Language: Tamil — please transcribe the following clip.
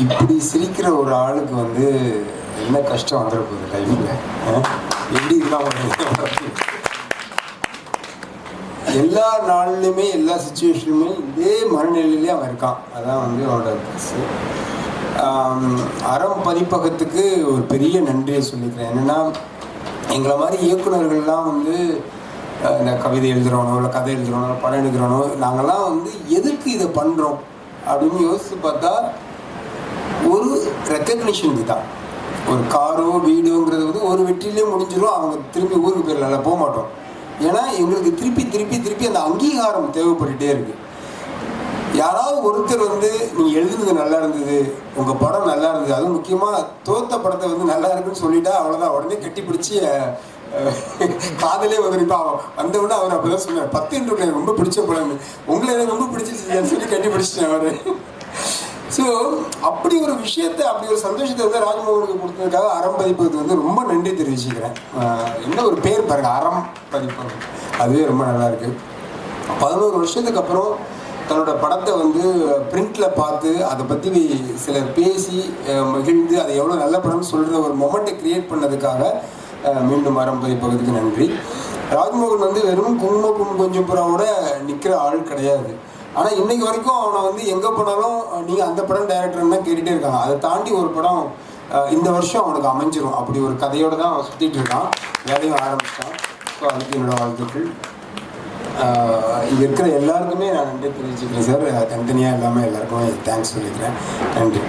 இப்படி சிரிக்கிற ஒரு ஆளுக்கு வந்து என்ன கஷ்டம் வந்துட போகுது லைஃப்ல? எப்படி இருக்காம எல்லா நாள்லையுமே எல்லா சுச்சுவேஷனுமே இதே மனநிலையிலே அவன் இருக்கான். அதான் வந்து அவனோட அறம் பதிப்பகத்துக்கு ஒரு பெரிய நன்றியை சொல்லிக்கிறேன். என்னென்னா, எங்களை மாதிரி இயக்குநர்கள்லாம் வந்து இந்த கவிதை எழுதுகிறவனோ இல்லை கதை எழுதுகிறவனோ படம் எழுதுகிறவனோ நாங்கள்லாம் வந்து எதுக்கு இதை பண்ணுறோம் அப்படின்னு யோசித்து பார்த்தா ஒரு ரெக்கக்னிஷனுக்கு தான். ஒரு காரோ வீடோங்கிறது வந்து ஒரு வெற்றிலே முடிஞ்சிடும், அவங்க திரும்பி ஊருக்கு போயிடல போக மாட்டோம். ஏன்னா எங்களுக்கு திருப்பி திருப்பி திருப்பி அந்த அங்கீகாரம் தேவைப்பட்டுட்டே இருக்கு. யாராவது ஒருத்தர் வந்து நீங்கள் எழுதுனது நல்லா இருந்தது, உங்கள் படம் நல்லா இருந்தது, அதுவும் முக்கியமாக தோத்த படத்தை வந்து நல்லா இருக்குன்னு சொல்லிட்டா அவ்வளோதான், உடனே கட்டி பிடிச்சி காதலே வந்துருப்பா. வந்த உடனே அவர் அப்போ தான் சொன்னார், 10 எனக்கு ரொம்ப பிடிச்ச படம், உங்களை எனக்கு ரொம்ப பிடிச்சிருச்சு சொல்லி கட்டி பிடிச்சிட்டேன் அவர். ஸோ அப்படி ஒரு விஷயத்தை, அப்படி ஒரு சந்தோஷத்தை வந்து ராஜ்மோகனுக்கு கொடுத்ததுக்காக அறம் பதிப்பது வந்து ரொம்ப நன்றி தெரிவிச்சுக்கிறேன். என்ன ஒரு பேர் பாருங்க, அறம் பதிப்பகம், அதுவே ரொம்ப நல்லா இருக்கு. 11 வருஷத்துக்கு அப்புறம் தன்னோட படத்தை வந்து பிரிண்டில் பார்த்து அதை பற்றி சிலர் பேசி மகிழ்ந்து அதை எவ்வளோ நல்ல படம்னு சொல்கிற ஒரு மொமெண்ட்டை க்ரியேட் பண்ணதுக்காக மீண்டும் அறம் பதிப்பகத்துக்கு நன்றி. ராஜ்மோகன் வந்து வெறும் குங்குமம் கொஞ்சம் புறாவோட நிற்கிற ஆள் கிடையாது. ஆனால் இன்னைக்கு வரைக்கும் அவனை வந்து எங்கே போனாலும் நீங்கள் அந்த படம் டைரக்டர்னா கேட்டுகிட்டே இருக்காங்க. அதை தாண்டி ஒரு படம் இந்த வருஷம் அவனுக்கு அமைஞ்சிரும். அப்படி ஒரு கதையோடு தான் அவன் சுற்றிட்டு இருக்கான், வேலையும் ஆரம்பிச்சிட்டான். ஸோ அதுக்கு என்னோட வாழ்த்துக்கள். இங்கே இருக்கிற எல்லாருக்குமே நான் நன்றி தெரிவிச்சுக்கிறேன் சார். தனித்தனியாக இல்லாமல் எல்லாருக்குமே தேங்க்ஸ் சொல்லிக்கிறேன். நன்றி.